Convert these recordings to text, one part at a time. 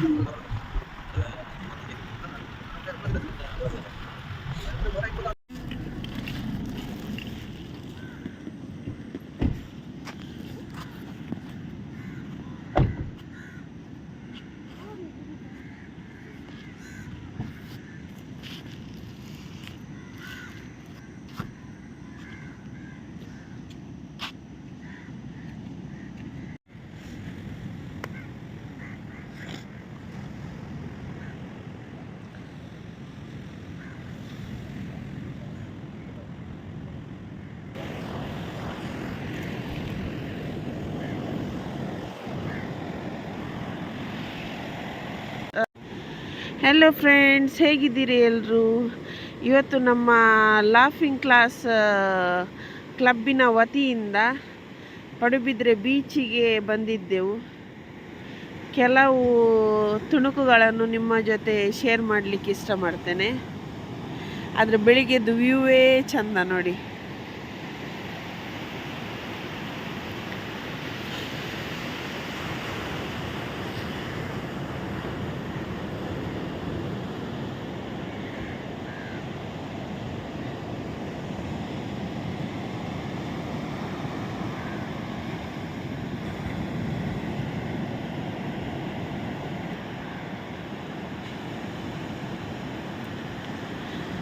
Hello friends, ಹೇಗಿದ್ದೀರಿ ಎಲ್ಲರೂ? ಇವತ್ತು ನಮ್ಮ ಲಾಫಿಂಗ್ ಕ್ಲಾಸ್ ಕ್ಲಬ್ಬಿನ ವತಿಯಿಂದ ಪಡುಬಿದ್ರೆ ಬೀಚಿಗೆ ಬಂದಿದ್ದೆವು. ಕೆಲವು ತುಣುಕುಗಳನ್ನು ನಿಮ್ಮ ಜೊತೆ ಶೇರ್ ಮಾಡಲಿಕ್ಕೆ ಇಷ್ಟಪಡ್ತೇನೆ. ಆದರೆ ಬೆಳಿಗ್ಗೆದ್ದು ವ್ಯೂವೇ ಚಂದ ನೋಡಿ.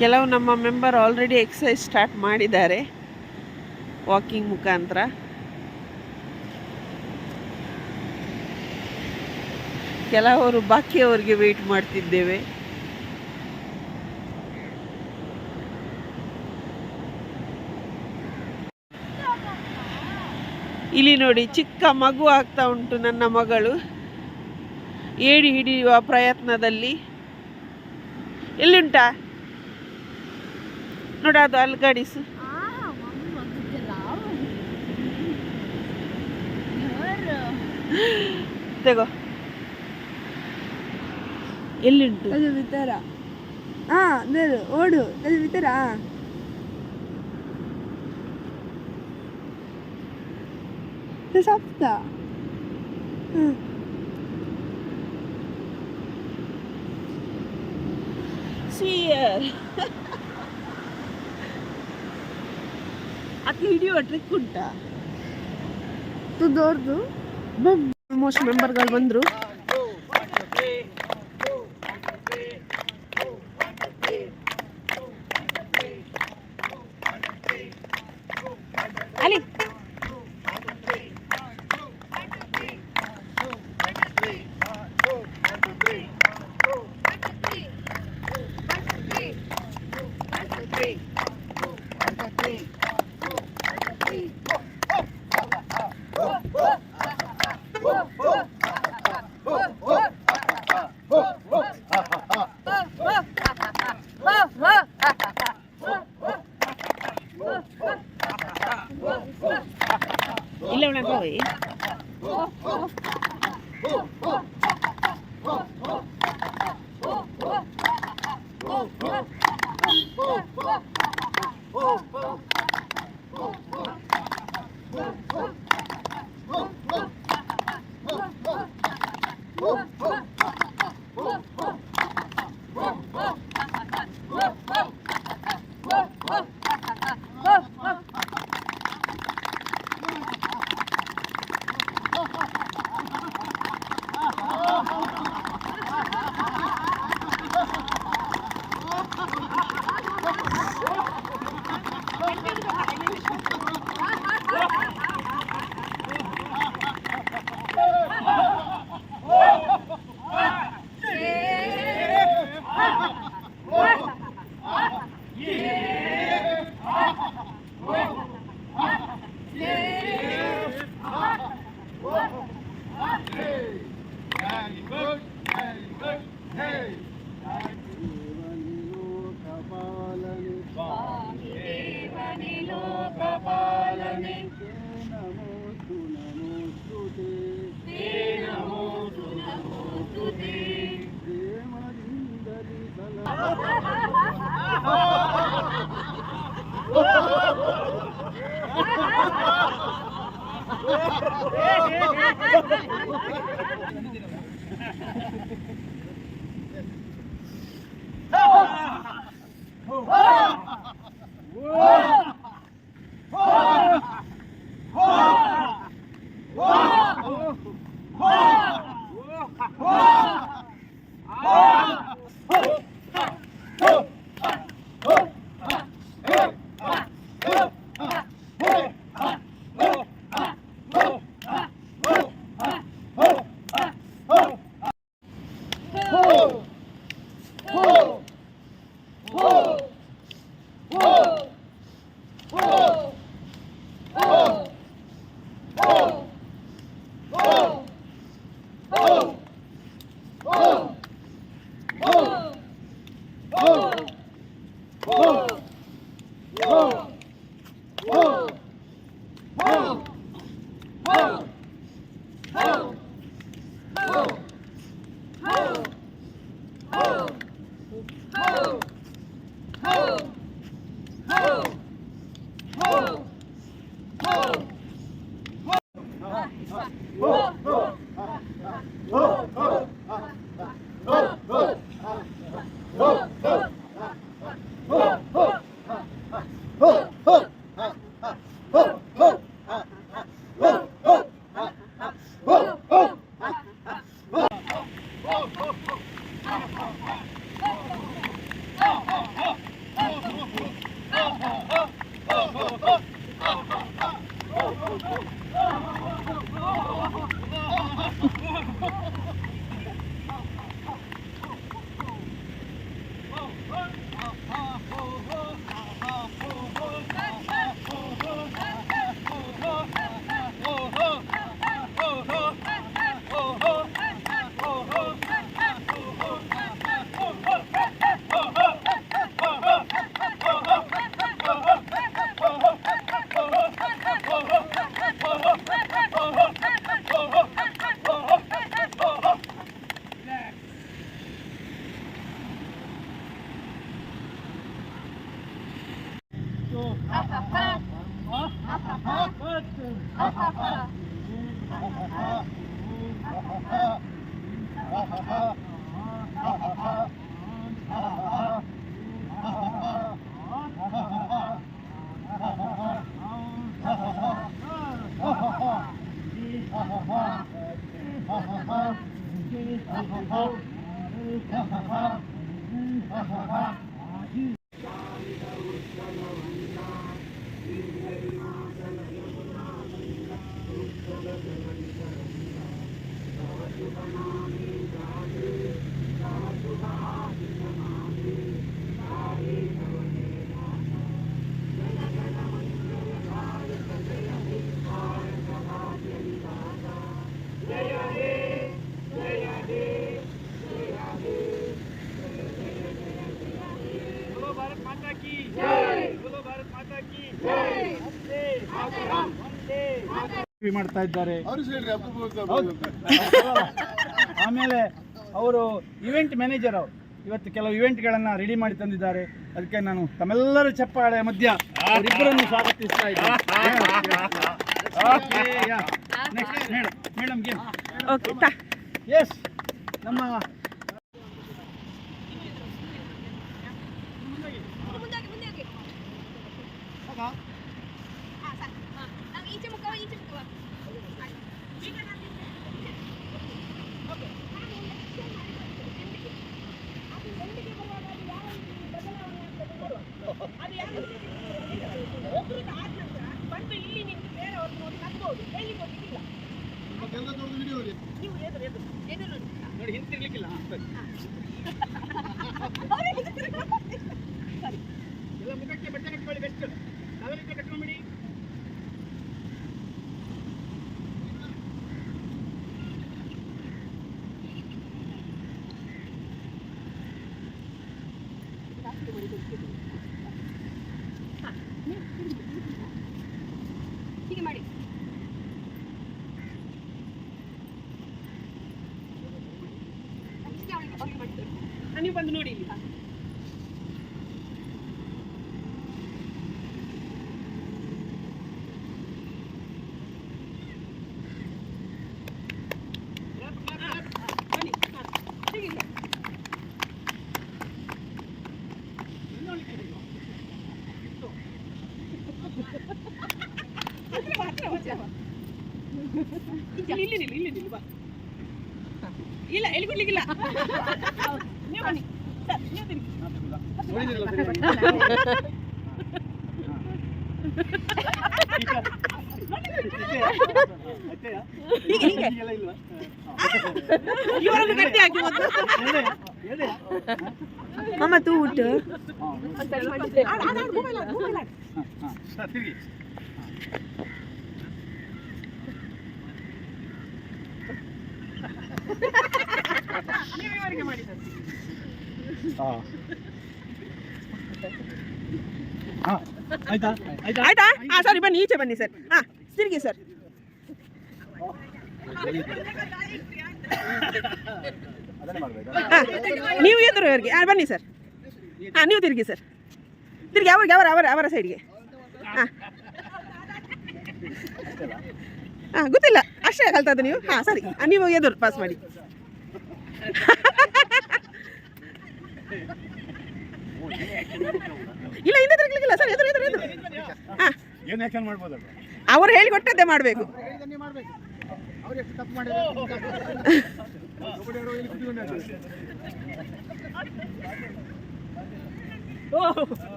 ಕೆಲವು ನಮ್ಮ ಮೆಂಬರ್ ಆಲ್ರೆಡಿ ಎಕ್ಸಸೈಸ್ ಸ್ಟಾರ್ಟ್ ಮಾಡಿದ್ದಾರೆ ವಾಕಿಂಗ್ ಮುಖಾಂತರ. ಕೆಲವರು ಬಾಕಿಯವರಿಗೆ ವೆಯ್ಟ್ ಮಾಡ್ತಿದ್ದೇವೆ. ಇಲ್ಲಿ ನೋಡಿ, ಚಿಕ್ಕ ಮಗು ಆಗ್ತಾ ಉಂಟು ನನ್ನ ಮಗಳು, ಏಡಿ ಹಿಡಿಯುವ ಪ್ರಯತ್ನದಲ್ಲಿ. ಎಲ್ಲಿಂಟಾ ನೋಡ, ಅದು ಅಲ್ಗಾಡಿಸು. ತಗೋ, ಎಲ್ಲಿಂಟು? ಅದು ಬಿತ್ತಾರ. ಓಡು, ಅದು ಬಿತ್ತಾರ. ಸಪ್ತ ಸಿಯರ್ ಅಕ್ಕೆ ಹಿಡಿಯುವ ಟ್ರಿಕ್ ಉಂಟಾ? ದೊಡ್ಡದು. ಆಲ್ಮೋಸ್ಟ್ ಮೆಂಬರ್ಗಳು ಬಂದರು. ಅಲ್ಲಿ ಇಲ್ಲ ಉಂಟೋಯ್. ಮಾಡ್ತಾ ಇದ್ದಾರೆ. ಆಮೇಲೆ ಅವರು ಇವೆಂಟ್ ಮ್ಯಾನೇಜರ್, ಅವರು ಇವತ್ತು ಕೆಲವು ಇವೆಂಟ್ಗಳನ್ನು ರೆಡಿ ಮಾಡಿ ತಂದಿದ್ದಾರೆ. ಅದಕ್ಕೆ ನಾನು ತಮ್ಮೆಲ್ಲರ ಚಪ್ಪಾಳೆ ಮಧ್ಯ ಅವರಿಬ್ಬರನ್ನು ಸ್ವಾಗತಿಸ್ತಾ ಇದ್ದೀನಿ. ಮೇಡಮ್ ಎಸ್ ನಮ್ಮ ನೋಡಿ ಹಿಂತಿರ್ಲಿಕ್ಕಿಲ್ಲ ಎಲ್ಲ ಮುಖಕ್ಕೆ ಬಟ್ಟೆ ಕಟ್ಕೊಳ್ಳಿ, ಬೆಸ್ಟ್ ನಾವೆಲ್ಲ ಕಟ್ಕೊಂಡ್ಬಿಡಿ. ಹೀಗೆ ಮಾಡಿ. ನೀವು ಬಂದು ನೋಡಿ ಇಲ್ಲಿ. ಬನ್ನಿ. ಇಲ್ಲ ಎಲ್ಲಿ ಕೊಡ್ಲಿಕ್ಕಿಲ್ಲ. ನೀವು ಬನ್ನಿ ಸರ್, ನೀವು ತಿರುಗಿ. ಇವರನ್ನು ಗಟ್ಟಿ ಹಾಕಿ ಮೊದಲು. ಅಮ್ಮ ತೂಟ ಆಯ್ತಾ ಆಯ್ತಾ? ಹಾ ಸರಿ, ಬನ್ನಿ ಈಚೆ ಬನ್ನಿ ಸರ್. ಹಾ ತಿರುಗಿ ಸರ್. ನೀವು ಎದುರುವರೆಗೆ ಬನ್ನಿ ಸರ್. ಹಾಂ ನೀವು ತಿರುಗಿ ಸರ್, ತಿರುಗಿ ಅವ್ರಿಗೆ ಅವರ ಸೈಡ್ಗೆ. ಹಾಂ ಹಾಂ ಗೊತ್ತಿಲ್ಲ ಅಷ್ಟೇ ಕಲ್ತದ್ದು ನೀವು. ಹಾಂ ಸರಿ, ನೀವು ಎದುರು ಪಾಸ್ ಮಾಡಿ. ಇಲ್ಲ ಹಿಂದೆ ತಿರುಗಲಿಕ್ಕಿಲ್ಲ ಸರ್, ಎದುರು ಎದುರು ಎದುರು. ಹಾಂ ಏನು ಆ್ಯಕ್ಷನ್ ಮಾಡ್ಬೋದಲ್ಲ? ಅವರು ಹೇಳಿಕೊಟ್ಟದ್ದೇ ಮಾಡಬೇಕು.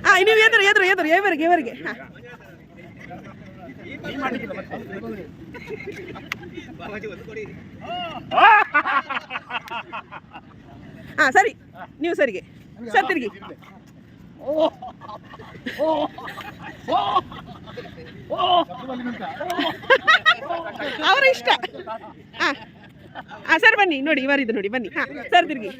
ಹಾಂ ನೀವು ಎದುರು ಎದುರು ಎದುರು ಇವರಿಗೆ. ಹಾಂ ಸರಿ, ನೀವು ಸರಿಗೆ ಸರ್, ತಿರುಗಿ. ಅವರ ಇಷ್ಟ. ಹಾಂ ಹಾಂ ಸರ್ ಬನ್ನಿ, ನೋಡಿ ಇವರಿದ್ದು ನೋಡಿ, ಬನ್ನಿ. ಹಾಂ ಸರ್ ತಿರುಗಿ.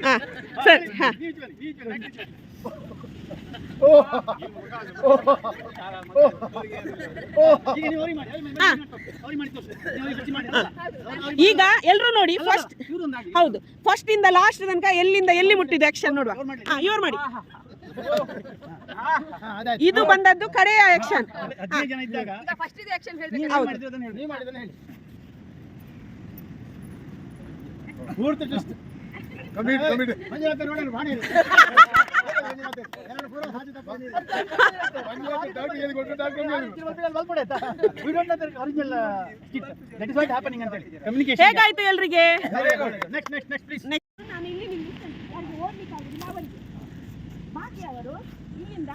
ಹಾಂ ಸರ್. ಹಾಂ ಈಗ ಎಲ್ಲರೂ ನೋಡಿ, ಫಸ್ಟ್ ಹೌದು, ಫಸ್ಟ್ ಇಂದ ಲಾಸ್ಟ್ ತನಕ ಎಲ್ಲಿಂದ ಎಲ್ಲಿ ಮುಟ್ಟಿದೆ ಆಕ್ಷನ್ ನೋಡುವ. ಹಾಂ ಇವ್ರು ಮಾಡಿ. ಇದು ಬಂದದ್ದು ಕಡೆಯ ಆಕ್ಷನ್. ಹೇಗಾಯ್ತು ಎಲ್ರಿಗೆ? ಬಾಕಿ ಅವರು ಇಲ್ಲಿಂದ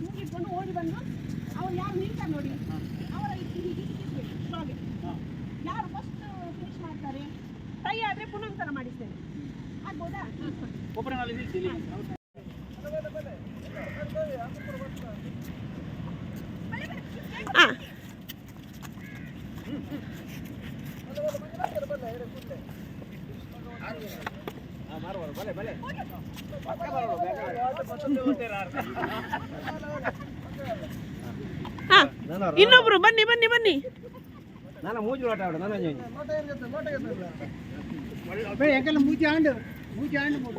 ಮುಗಿಸ್ಕೊಂಡು ಓಡಿ ಬಂದು ಅವ್ರು ಯಾರು ನಿಲ್ತಾರೆ ನೋಡಿ, ಅವರ ಯಾರು ಫಸ್ಟ್ ಫಿನಿಶ್ ಮಾಡ್ತಾರೆ, ಕೈ ಆದರೆ ಪುನಃ ಮಾಡಿಸ್ತೇನೆ. ಆಗ್ಬೋದಾ? ಹಾಂ ಇನ್ನೊಬ್ರು ಬನ್ನಿ ಬನ್ನಿ ಬನ್ನಿ.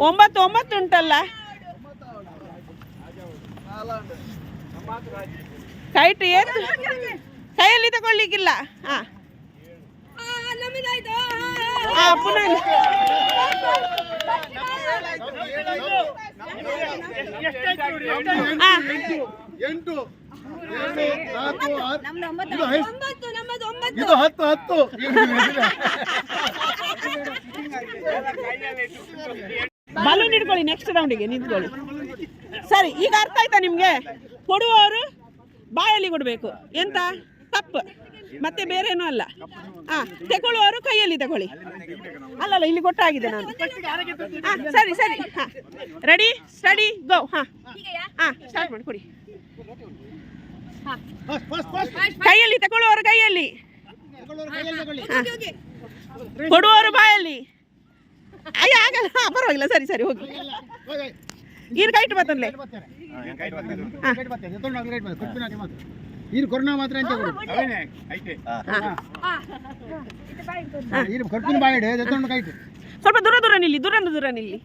ಒಂಬತ್ತು ಉಂಟಲ್ಲ, ಕೈಟ್ ಏತು ಕೈಯಲ್ಲಿ ತಗೊಳ್ಳಿಕ್ಕಿಲ್ಲ. ಹಾಂ ಪುನಃ ಇದು 10 ಬಲೂನ್ ಹಿಡ್ಕೊಳ್ಳಿ, ನೆಕ್ಸ್ಟ್ ರೌಂಡಿಗೆ ನಿಂತ್ಕೊಳ್ಳಿ. ಸರಿ, ಈಗ ಅರ್ಥ ಆಯ್ತಾ ನಿಮ್ಗೆ? ಕೊಡುವವರು ಬಾಯಲ್ಲಿ ಕೊಡಬೇಕು, ಎಂತ ಕಪ್, ಮತ್ತೆ ಬೇರೇನೂ ಅಲ್ಲ. ತಗೊಳ್ಳುವವರು ಕೈಯಲ್ಲಿ ತಗೊಳ್ಳಿ. ಅಲ್ಲಲ್ಲ, ಇಲ್ಲಿ ಕೊಟ್ಟಾಗಿದೆ ನಾನು. ಸರಿ ಸರಿ. ರೆಡಿ ಸ್ಟಡಿ ಗೋ. ಸ್ಟಾರ್ಟ್ ಮಾಡಿ, ಕೊಡಿ. ಕೈಯಲ್ಲಿ ತಗೊಳ್ಳುವವರು ಕೈಯಲ್ಲಿ, ಕೊಡುವವರು ಬಾಯಲ್ಲಿ. ಅಯ್ಯ ಆಗಲ್ಲ, ಪರವಾಗಿಲ್ಲ, ಸರಿ ಸರಿ ಹೋಗಿ. ಈರು ಕೈಟ್ ಬತ್ತನ್ಲೆ ಕೊರೋನಾ ಮಾತ್ರ ಸ್ವಲ್ಪ ದೂರ ನಿಲ್ಲಿ, ದೂರ ನಿಲ್ಲಿ.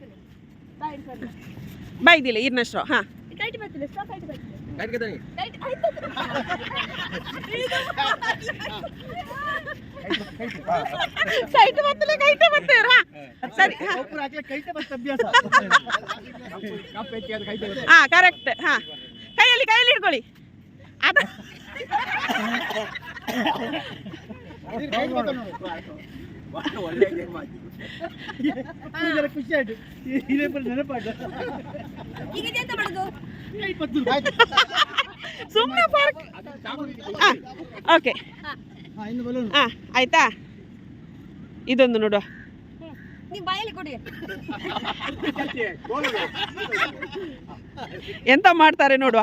ಬಾಯ್ದಿಲ್ಲ ಈರ್ನಷ್ಟು. ಹಾಂ ಕೈಟ್ ಬತ್ತಲೆ ಕೈಟ ಬತ್ತೇರಾ ಸರಿ ಒಬ್ಬರು ಹಾಕ್ಲಿಕ್ಕೆ ಕೈಟೆ ಬತ್ತ ಅಭ್ಯಾಸ. ಹಾ ಕರೆಕ್ಟ್. ಹಾ ಕೈಯಲ್ಲಿ ಹಿಡ್ಕೊಳ್ಳಿ ಅದ ಇದೆಲ್ಲ ಖುಷಿ ಆಯ್ತು. ಇದೇ ಬರೀ ನೆನಪಾಯ್ತು. ಸುಮ್ಮನೆ ಪಾರ್ಕ್. ಓಕೆ ಇನ್ನು ಬಲೂನ್. ಹಾಂ ಆಯ್ತಾ, ಇದೊಂದು ನೋಡುವ. ನೀವು ಬಾಯಲ್ಲಿ ಕೊಡಿ. ಎಂತ ಮಾಡ್ತಾರೆ ನೋಡುವ.